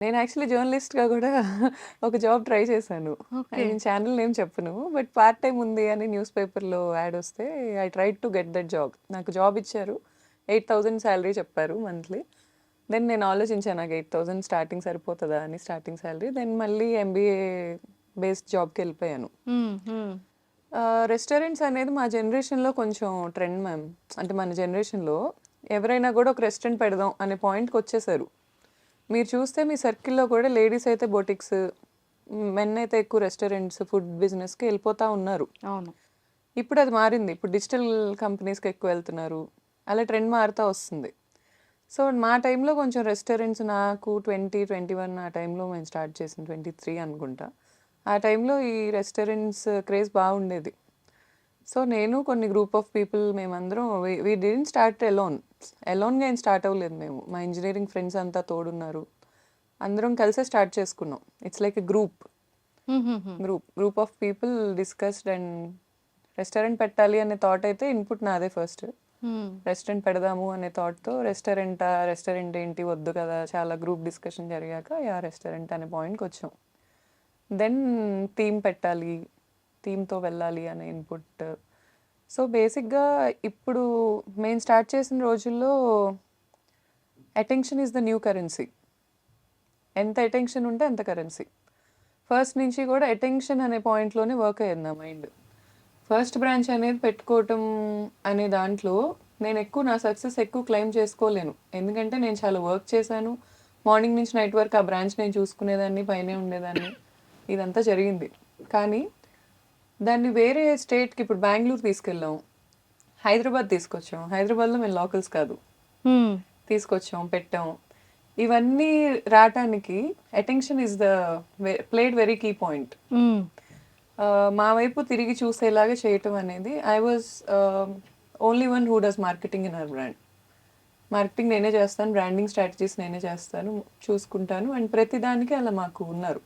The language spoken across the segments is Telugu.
నేను యాక్చువల్లీ జర్నలిస్ట్‌గా గూడా ఒక జాబ్ ట్రై చేశాను. I okay. Mean channel name చెప్పను. బట్ పార్ట్ టైమ్ ఉంది అని న్యూస్ పేపర్‌లో యాడ్ వస్తే I tried to get that job. నాకు జాబ్ ఇచ్చారు. 8,000 సాలరీ చెప్పారు మంత్లీ. దెన్ నేను ఆలోచించాను నాకు 8,000 స్టార్టింగ్ సరిపోతదా అని స్టార్టింగ్ సాలరీ. దెన్ మళ్ళీ ఎంబీఏ బేస్డ్ జాబ్‌కెళ్ళిపోయాను. హ్మ్. హ్మ్. రెస్టారెంట్స్ అనేది మా జనరేషన్‌లో కొంచెం ట్రెండ్ మ్యామ్. అంటే మన జనరేషన్‌లో ఎవరైనా గూడా ఒక రెస్టారెంట్ పెడదాం అనే పాయింట్‌కొచ్చేసారు. మీరు చూస్తే మీ సర్కిల్‌లో కూడా లేడీస్ అయితే బొటిక్స్, మెన్ అయితే ఎక్కువ రెస్టారెంట్స్, ఫుడ్ బిజినెస్‌కి వెళ్ళిపోతా ఉన్నారు. అవును. ఇప్పుడు అది మారింది. ఇప్పుడు డిజిటల్ కంపెనీస్‌కి ఎక్కువ వెళ్తున్నారు. అలా ట్రెండ్ మారుతా వస్తుంది. సో, మా టైంలో కొంచెం రెస్టారెంట్స్ నాకు 20, 21 ఆ టైంలో మేము స్టార్ట్ చేసింది. 23 అనుకుంటా. ఆ టైంలో ఈ రెస్టారెంట్స్ క్రేజ్ బాగుండేది. సో, నేను కొన్ని గ్రూప్ ఆఫ్ పీపుల్ మేమందరం వి డిడ్ంట్ స్టార్ట్ ఎలోన్. ఎలోన్‌గా ఏం స్టార్ట్ అవ్వలేదు మేము. మా ఇంజినీరింగ్ ఫ్రెండ్స్ అంతా తోడున్నారు. అందరం కలిసే స్టార్ట్ చేసుకున్నాం. It's like a group. హుహుహు. Group of people discussed and restaurant పెట్టాలి అనే థాట్ అయితే ఇన్పుట్ నాదే ఫస్ట్. హ్మ్. రెస్టారెంట్ పెడదాము అనే థాట్‌తో రెస్టారెంట్ ఏంటి వద్దు కదా! చాలా గ్రూప్ డిస్కషన్ జరిగాక యాహ్! రెస్టారెంట్ అనే పాయింట్‌కొచ్చాం. దెన్ థీమ్ పెట్టాలి. థీమ్‌తో వెళ్ళాలి అనే ఇన్పుట్. సో, బేసిక్‌గా ఇప్పుడు మేము స్టార్ట్ చేసిన రోజుల్లో attention is the new currency. ఎంత అటెన్షన్ ఉంటే అంత కరెన్సీ. ఫస్ట్ నుంచి కూడా అటెన్షన్ అనే పాయింట్‌లోనే వర్క్ అయ్యేది నా మైండ్. ఫస్ట్ బ్రాంచ్ అనేది పెట్టుకోవటం అనే దాంట్లో నేను ఎక్కువ నా సక్సెస్ ఎక్కువ క్లెయిమ్ చేసుకోలేను. ఎందుకంటే నేను చాలా వర్క్ చేశాను. మార్నింగ్ నుంచి నైట్ వరకు ఆ బ్రాంచ్ నేను చూసుకునేదాన్ని, పైనే ఉండేదాన్ని. ఇదంతా జరిగింది. కానీ దాన్ని వేరే స్టేట్‌కి ఇప్పుడు బెంగుళూరు తీసుకెళ్ళాం. హైదరాబాద్ తీసుకొచ్చాం. హైదరాబాద్‌లో మేము లోకల్స్ కాదు. హ్మ్. తీసుకొచ్చాం, పెట్టాం. ఇవన్నీ రాటానికి attention is the played very key point. హ్మ్. మా వైపు తిరిగి చూసేలాగా చేయటం అనేది I was only one who does marketing in our brand. Marketing నేనే చేస్తాను, బ్రాండింగ్ స్ట్రాటజీస్ నేనే చేస్తాను, చూసుకుంటాను. అండ్ ప్రతిదానికి అలా మాకు ఉన్నారు.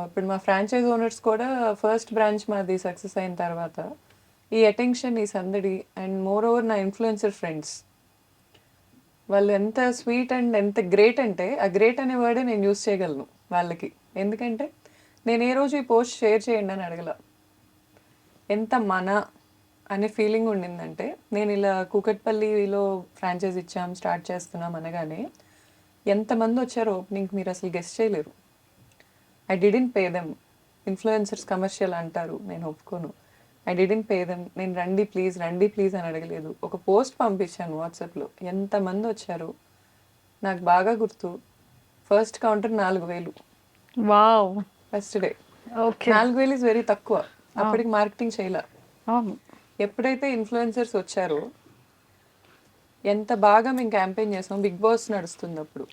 ఇప్పుడు మా ఫ్రాంచైజ్ ఓనర్స్ కూడా ఫస్ట్ బ్రాంచ్ మాది సక్సెస్ అయిన తర్వాత ఈ అటెన్షన్, ఈ సందడి అండ్ మోర్ ఓవర్ నా ఇన్ఫ్లుయెన్సర్ ఫ్రెండ్స్ వాళ్ళు ఎంత స్వీట్ అండ్ ఎంత గ్రేట్ అంటే ఆ గ్రేట్ అనే వర్డే నేను యూస్ చేయగలను వాళ్ళకి. ఎందుకంటే నేను ఏ రోజు ఈ పోస్ట్ షేర్ చేయండి అని అడగల. ఎంత మన అనే ఫీలింగ్ ఉండిందంటే నేను ఇలా కూకట్పల్లిలో ఫ్రాంచైజ్ ఇచ్చాం, స్టార్ట్ చేస్తున్నాం అనగానే ఎంతమంది వచ్చారో ఓపెనింగ్కి మీరు అసలు గెస్ట్ చేయలేరు. I didn't pay them. Influencers commercial అంటారు, నేను ఒప్పుకోను. I didn't pay them. నేను రండి ప్లీజ్ అని అడగలేదు. ఒక పోస్ట్ పంపించాను వాట్సాప్లో, ఎంతమంది వచ్చారు నాకు బాగా గుర్తు. First counter 4,000 wow! First day. Okay. 4,000 is very తక్కువ. అవును. అప్పటికి మార్కెటింగ్ చేయలే. అవును. ఎప్పుడైతే ఇన్ఫ్లుయెన్సర్స్ వచ్చారో ఎంత బాగా మేము క్యాంపెయిన్ చేసాం. బిగ్ బాస్ నడుస్తుంది అప్పుడు.